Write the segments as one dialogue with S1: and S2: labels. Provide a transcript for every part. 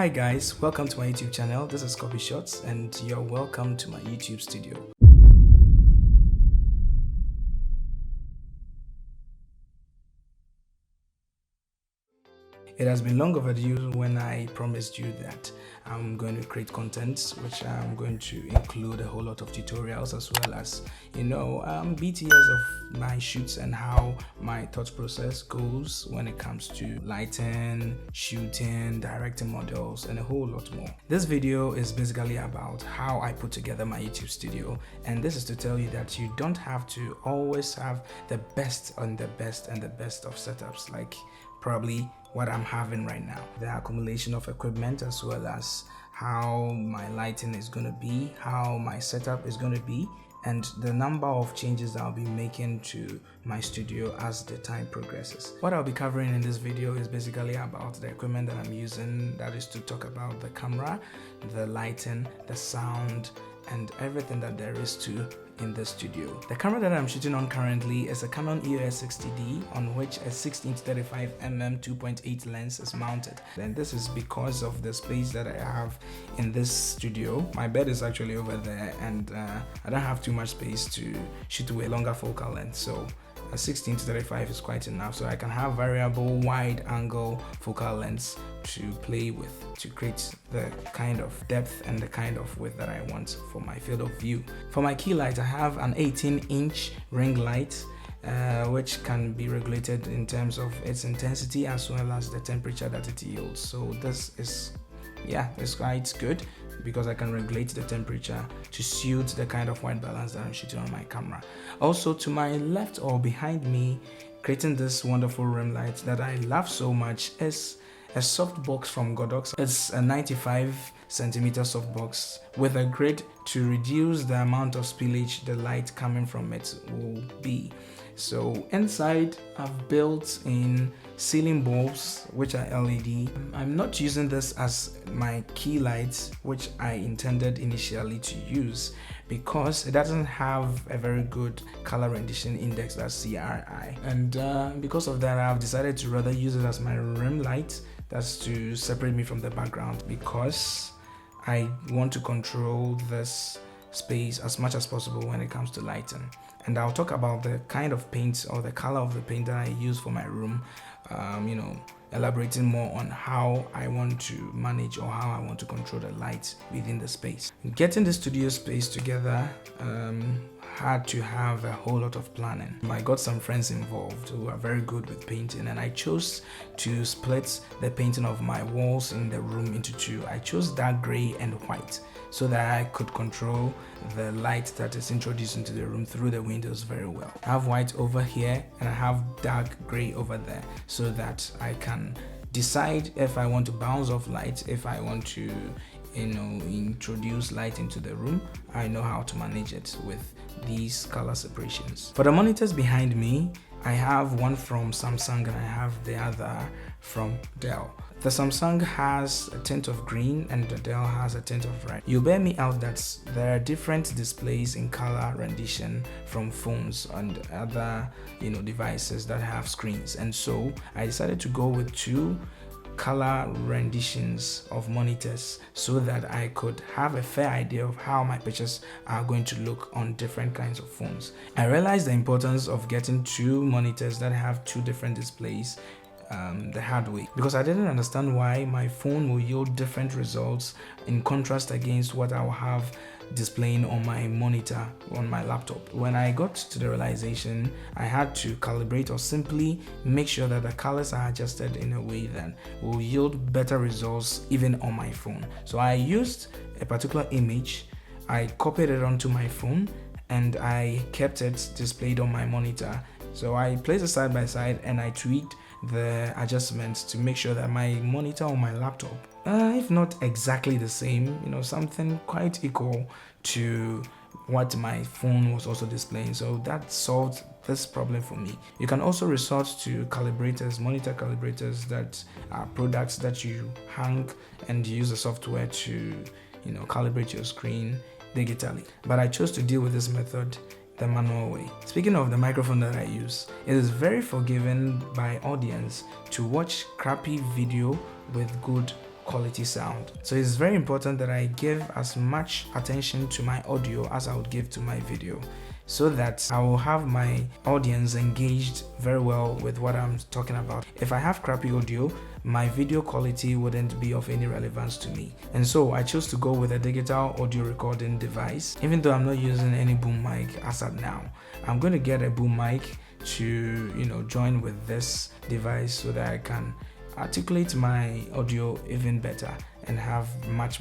S1: Hi guys, welcome to my YouTube channel. This is Kobbyshots and you're welcome to my YouTube studio. It has been long overdue when I promised you that I'm going to create content which I'm going to include a whole lot of tutorials as well as, BTS of my shoots and how my thought process goes when it comes to lighting, shooting, directing models, and a whole lot more. This video is basically about how I put together my YouTube studio, and this is to tell you that you don't have to always have the best and the best and the best of setups like probably what I'm having right now. The accumulation of equipment as well as how my lighting is going to be, how my setup is going to be, and the number of changes I'll be making to my studio as the time progresses. What I'll be covering in this video is basically about the equipment that I'm using, that is to talk about the camera, the lighting, the sound, and everything that there is to in the studio. The camera that I'm shooting on currently is a Canon EOS 60D on which a 16-35mm 2.8 lens is mounted. And this is because of the space that I have in this studio. My bed is actually over there and I don't have too much space to shoot with a longer focal length, so a 16-35 is quite enough, so I can have variable wide angle focal lengths to play with to create the kind of depth and the kind of width that I want for my field of view. For my key light, I have an 18-inch ring light which can be regulated in terms of its intensity as well as the temperature that it yields. So this is it's quite good because I can regulate the temperature to suit the kind of white balance that I'm shooting on my camera. Also, to my left or behind me, creating this wonderful rim light that I love so much is a softbox from Godox. It's a 95 centimeter softbox with a grid to reduce the amount of spillage the light coming from it will be. So inside I've built in ceiling bulbs which are LED. I'm not using this as my key light which I intended initially to use because it doesn't have a very good color rendition index, that's CRI, and because of that I've decided to rather use it as my rim light. That's to separate me from the background because I want to control this space as much as possible when it comes to lighting. And I'll talk about the kind of paint or the color of the paint that I use for my room, elaborating more on how I want to manage or how I want to control the light within the space. Getting the studio space together had to have a whole lot of planning. I got some friends involved who are very good with painting, and I chose to split the painting of my walls in the room into two. I chose dark gray and white so that I could control the light that is introduced into the room through the windows very well. I have white over here and I have dark gray over there so that I can decide if I want to bounce off light, if I want to introduce light into the room. I know how to manage it with these color separations. For the monitors behind me, I have one from Samsung and I have the other from Dell. The Samsung has a tint of green and the Dell has a tint of red. You bear me out that there are different displays in color rendition from phones and other devices that have screens, and so I decided to go with two color renditions of monitors so that I could have a fair idea of how my pictures are going to look on different kinds of phones. I realized the importance of getting two monitors that have two different displays the hard way, because I didn't understand why my phone will yield different results in contrast against what I will have displaying on my monitor on my laptop. When I got to the realization, I had to calibrate or simply make sure that the colors are adjusted in a way that will yield better results even on my phone. So I used a particular image, I copied it onto my phone, and I kept it displayed on my monitor. So I placed it side by side and I tweaked the adjustments to make sure that my monitor on my laptop, if not exactly the same, something quite equal to what my phone was also displaying. So that solved this problem for me. You can also resort to calibrators, monitor calibrators that are products that you hang and use the software to calibrate your screen digitally. But I chose to deal with this method the manual way. Speaking of the microphone that I use, it is very forgiving by audience to watch crappy video with good quality sound. So it's very important that I give as much attention to my audio as I would give to my video, so that I will have my audience engaged very well with what I'm talking about. If I have crappy audio, my video quality wouldn't be of any relevance to me. And so I chose to go with a digital audio recording device, even though I'm not using any boom mic as of now. I'm going to get a boom mic to join with this device so that I can articulate my audio even better and have much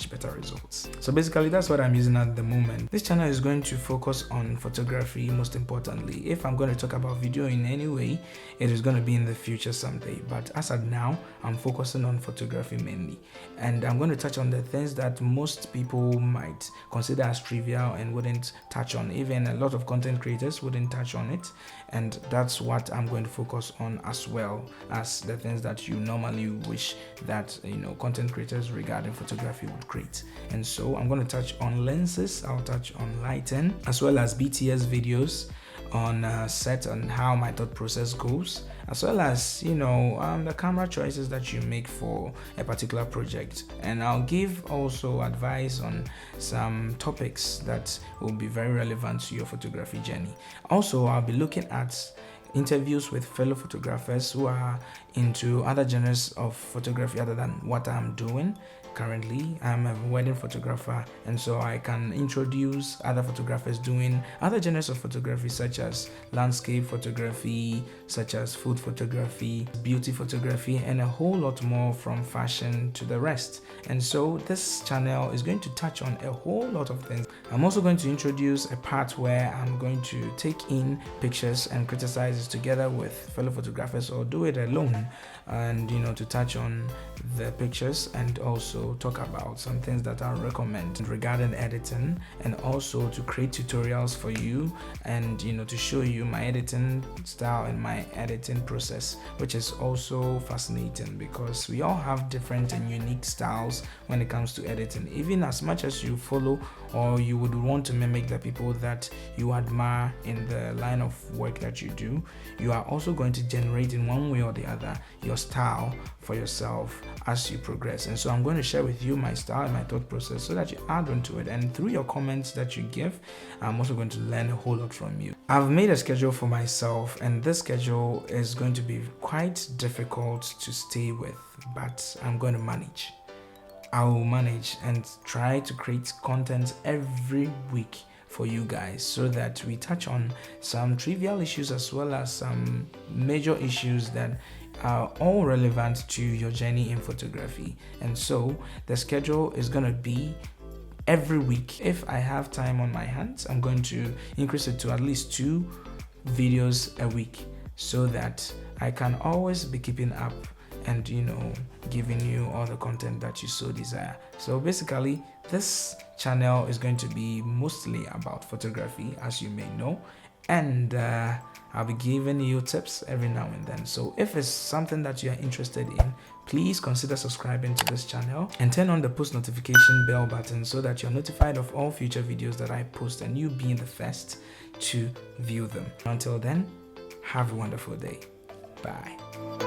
S1: better results. So basically that's what I'm using at the moment. This channel is going to focus on photography most importantly. If I'm going to talk about video in any way, it is going to be in the future someday, but as of now I'm focusing on photography mainly, and I'm going to touch on the things that most people might consider as trivial and wouldn't touch on. Even a lot of content creators wouldn't touch on it, and that's what I'm going to focus on, as well as the things that you normally wish that content creators regarding photography would create. And so I'm going to touch on lenses, I'll touch on lighting, as well as BTS videos on set and how my thought process goes, as well as the camera choices that you make for a particular project. And I'll give also advice on some topics that will be very relevant to your photography journey. Also, I'll be looking at interviews with fellow photographers who are into other genres of photography other than what I'm doing. Currently, I'm a wedding photographer, and so I can introduce other photographers doing other genres of photography, such as landscape photography, such as food photography, beauty photography, and a whole lot more, from fashion to the rest. And so this channel is going to touch on a whole lot of things. I'm also going to introduce a part where I'm going to take in pictures and criticize it together with fellow photographers, or do it alone, and to touch on the pictures and also talk about some things that I recommend regarding editing, and also to create tutorials for you, and to show you my editing style and my editing process, which is also fascinating because we all have different and unique styles when it comes to editing. Even as much as you follow or you would want to mimic the people that you admire in the line of work that you do, you are also going to generate in one way or the other your style for yourself as you progress. And so I'm going to share with you my style and my thought process so that you add on to it, and through your comments that you give, I'm also going to learn a whole lot from you. I've made a schedule for myself, and this schedule is going to be quite difficult to stay with, but I'm going to manage. I will manage and try to create content every week for you guys, so that we touch on some trivial issues as well as some major issues that are all relevant to your journey in photography. And so the schedule is going to be every week. If I have time on my hands, I'm going to increase it to at least 2 videos a week, so that I can always be keeping up and giving you all the content that you so desire. So basically this channel is going to be mostly about photography, as you may know, and I'll be giving you tips every now and then. So if it's something that you are interested in, please consider subscribing to this channel and turn on the post notification bell button so that you're notified of all future videos that I post, and you being the first to view them. Until then, have a wonderful day. Bye.